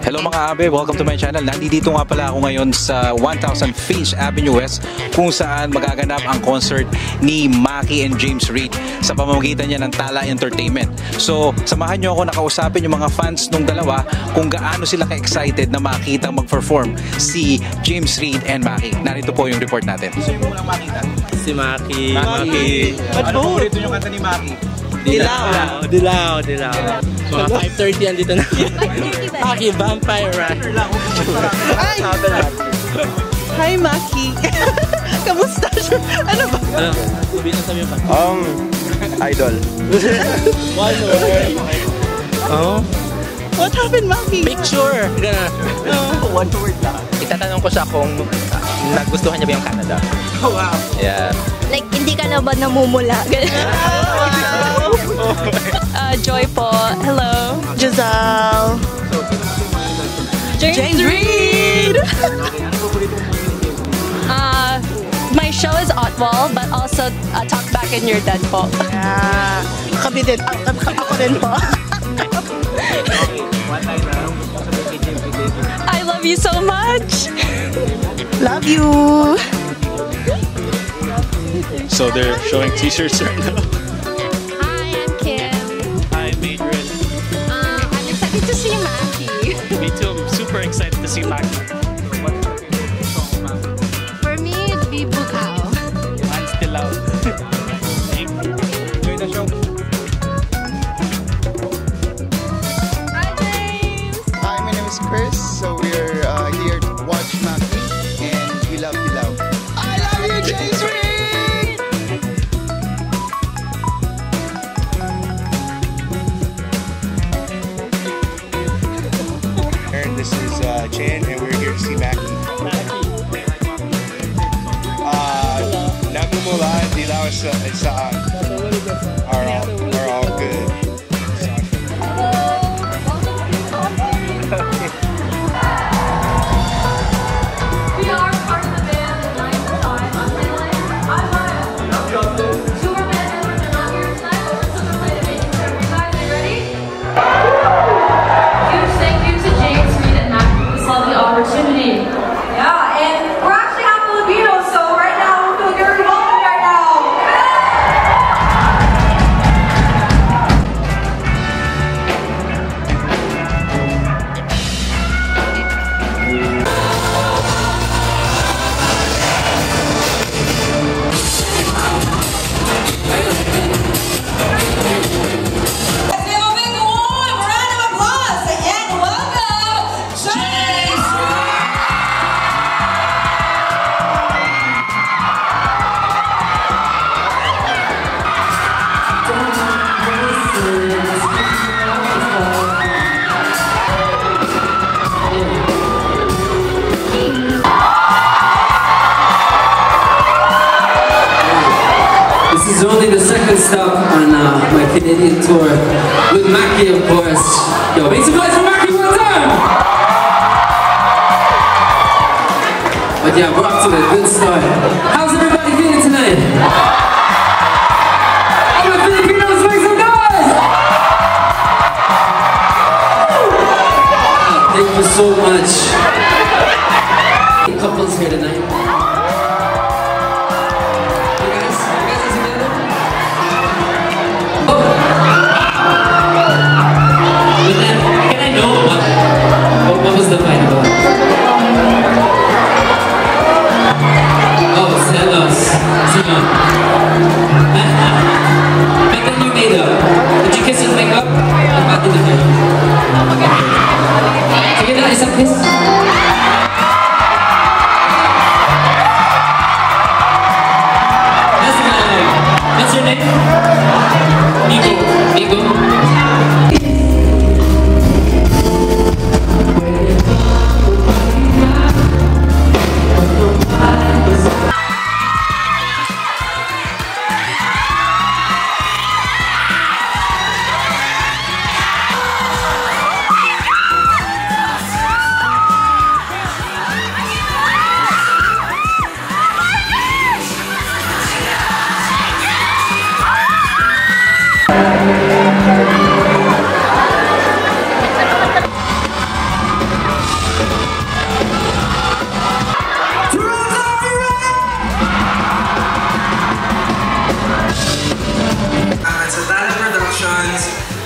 Hello mga abe, welcome to my channel. Nandito nga pala ako ngayon sa 1000 Finch Avenue West kung saan magaganap ang concert ni Maki and James Reid sa pamamagitan niya ng Tala Entertainment. So, samahan niyo ako nakausapin yung mga fans nung dalawa kung gaano sila ka-excited na makita mag-perform si James Reid and Maki. Narito po yung report natin. Sino mo lang makita? Si Maki. Ano paborito yung kanta ni Maki? Dilaw. Mga 5:30 andito na. Maki, Vampire Rat. Ay! Hi, Maki. Kamusta siya? Ano ba? Sabi pa. Idol. One word. Oh? What happened, Maki? Picture. One word lang. Itatanong ko siya kung nagustuhan niya ba yung Canada. Oh, wow. Yeah. Like, hindi ka na ba namumula? Joy po. Hello. Giselle. James Reid! My show is Otwal, but also Talk Back in Your Dead po. Yeah. Kami din. Ako din po. I love you so much! Love you. So they're showing t-shirts right now. Hi, I'm Kim. I'm Adrian. I'm excited to see Maki. Me too. I'm super excited to see Maki. For me, it'd be Bukao. I'm still out. Enjoy the show. Hi, James! Hi, my name is Chris. So we're here to watch Maki and we love Dilaw. I love you, James Reid! This is Chan and we're here to see Maki. Nagmumula, Dilaw at Saan are all good. We are part of the band at 9 to 5. I'm Finland. I'm Maya. I'm Justin. Two of our band members are not here tonight, but we're still excited to make it here. You guys, are you ready? Huge thank you to James Reid and Mac for this lovely opportunity. Yeah, and we're actually half Filipino, so right now we're feeling very welcome right now. Let's give a big warm round of applause and welcome James This is only the second stop on my Canadian tour with Maki, of course. Yo, make some noise for Maki one time! But yeah, we're off to a good start. How's everybody feeling tonight? All the Filipinos, make some noise! Thank you so much. Couples here tonight. Can I know what was the fight about? Oh, celos. Sino? But then you made up. Did you kiss and make up? Bakit na kayo? Sige na, isang kiss. What's your name? Migo. Migo?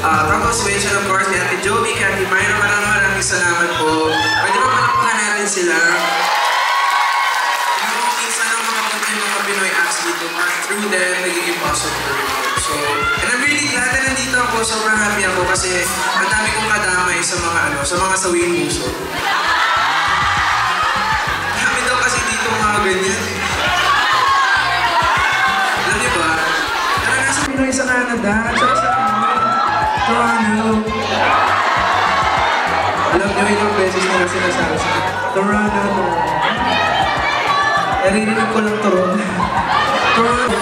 Tapos mention of course, may Ate Joby, Cathy Myra, maraming salamat po. Pwede ba palakpakan natin sila? Yung minsan ang makapunta yung mga Pinoy acts dito, through them, nagiging possible. So, and I'm really glad na nandito ako. Sobrang happy ako kasi ang dami kong kadamay sa mga sawing puso. Dami daw kasi dito mga ganyan. Alam niyo ba? Nasa Pinoy sa Canada, tsaka sa Toronto. Alam niyo, ilang beses nila sinasabi sa Toronto. Narinig ko lang Toronto. Toronto.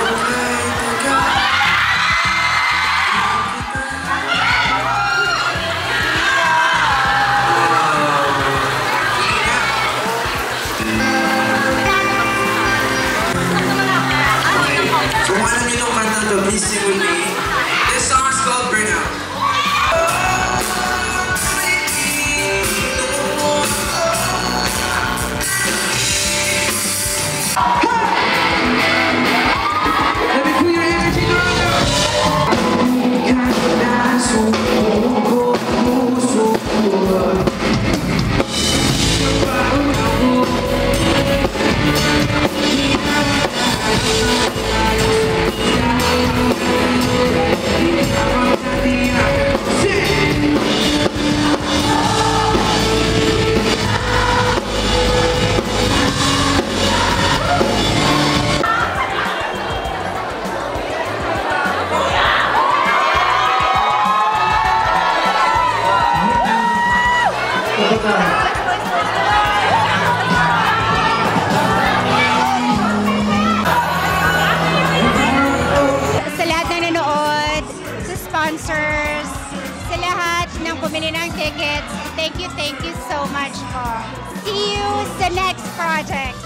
So kung alam niyo nung kanta to, please sing with me. This song is called Burnout. Let me put your energy Sa lahat ng nanood, sa sponsors, sa lahat ng bumili ng tickets, thank you so much po. See you sa next project.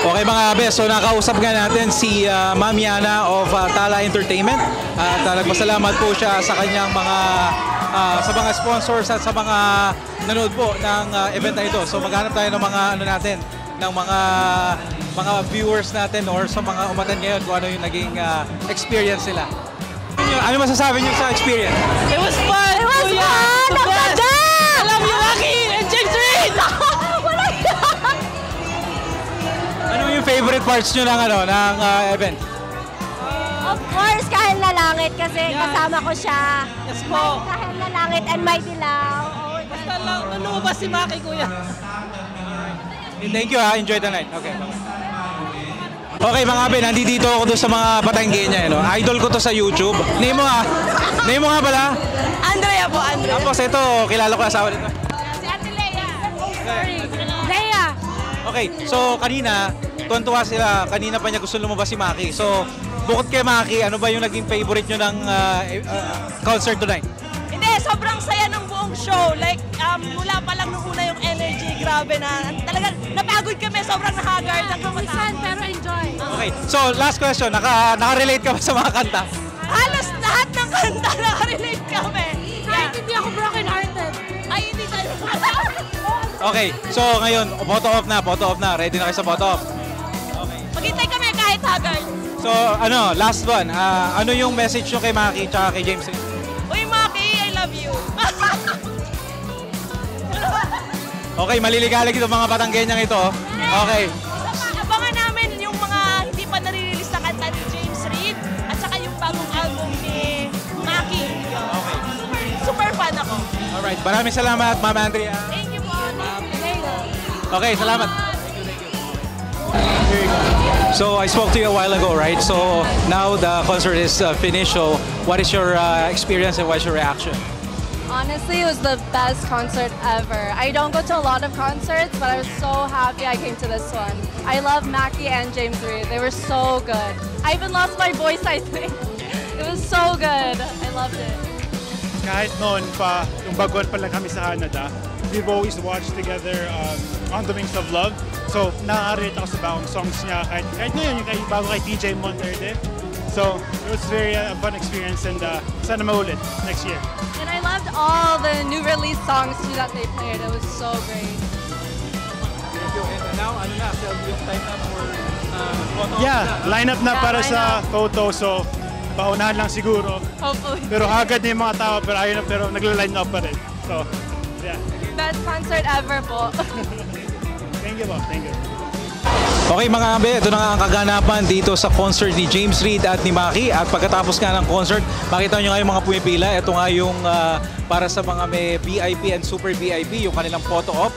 Okay mga bes, so nakausap nga natin si Ma'am Yana of Tala Entertainment at nagpasalamat po siya sa kanyang sa mga sponsors at sa mga nanood po ng event na ito. So maghanap tayo ng mga ng mga viewers natin or sa mga umatan ngayon kung ano yung naging experience nila. Ano masasabi niyo sa experience? It was fun! It was fun! Ang ganda! I love you, Maki and James Reid! Ano yung favorite parts niyo ng event? Of course, Kahel na Langit kasi kasama ko siya. Yes po. Kahel na Langit and May Dilaw. Basta lang, lumabas si Maki, kuya. Thank you ha, enjoy the night. Okay, bye-bye. Okay mga abe, nandito ako doon sa mga Batanggenya. Idol ko to sa YouTube. Name mo nga pala? Andrea po, Andrea. Tapos ito, kilala ko asawa nito. Si Ate Lea. Sorry. Lea. Okay, so kanina, tuwan-tuwa sila. Kanina pa niya gusto lumabas si Maki. So, bukod kay Maki, ano ba yung naging favorite nyo ng concert tonight? Hindi, sobrang saya ng buong show. Like, mula pa lang nung una yung energy, grabe na. Talagang napagod kami, sobrang nahagard ang kamatapos. Pero enjoy. Okay, so last question, naka-relate ka ba sa mga kanta? Halos lahat ng kanta nakarelate kami. Kahit hindi ako broken-hearted. Ay, hindi tayo. Okay, so ngayon, photo off na. Ready na kayo sa photo off? Okay. Maghintay kami kahit haggard. So, last one. Ano yung message nyo kay Maki tsaka kay James Reid? Uy, Maki, I love you. Okay, maliligalig itong mga Batanggenyang ito. Okay. Abangan namin yung mga hindi pa nare-release na kanta ni James Reid at saka yung bagong album ni Maki. Okay. Super fan ako. Alright, maraming salamat, Ma'am Andrea. Thank you po. Okay, salamat. So I spoke to you a while ago, right? So now the concert is finished. So what is your experience and what's your reaction? Honestly, it was the best concert ever. I don't go to a lot of concerts, but I was so happy I came to this one. I love Maki and James Reid. They were so good. I even lost my voice, I think. It was so good. I loved it. Kahit noon pa, yung baguan pa lang kami sa Canada, we've always watched together On the Wings of Love. So, nakaka-relate ako sa bagong songs niya. Kahit ngayon, yung bago kay DJ Monterde. So, it was very fun experience and sana maulit next year. And I loved all the new release songs too that they played. It was so great. Thank you. And now, yung time na for photo? Yeah, line up na para sa photo. So, paunahan lang siguro. Hopefully. Pero agad na yung mga tao, pero ayun na, pero nagla-line up pa rin. So, yeah. Best concert ever po. Thank you po, thank you. Okay mga kambe, ito na nga ang kaganapan dito sa concert ni James Reid at ni Maki. At pagkatapos nga ng concert, makita nyo nga yung mga pumipila. Ito nga yung para sa mga may VIP and super VIP, yung kanilang photo ops,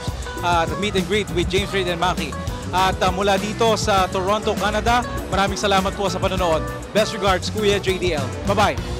meet and greet with James Reid and Maki. At mula dito sa Toronto, Canada, maraming salamat po sa panonood. Best regards, Kuya JDL. Bye-bye!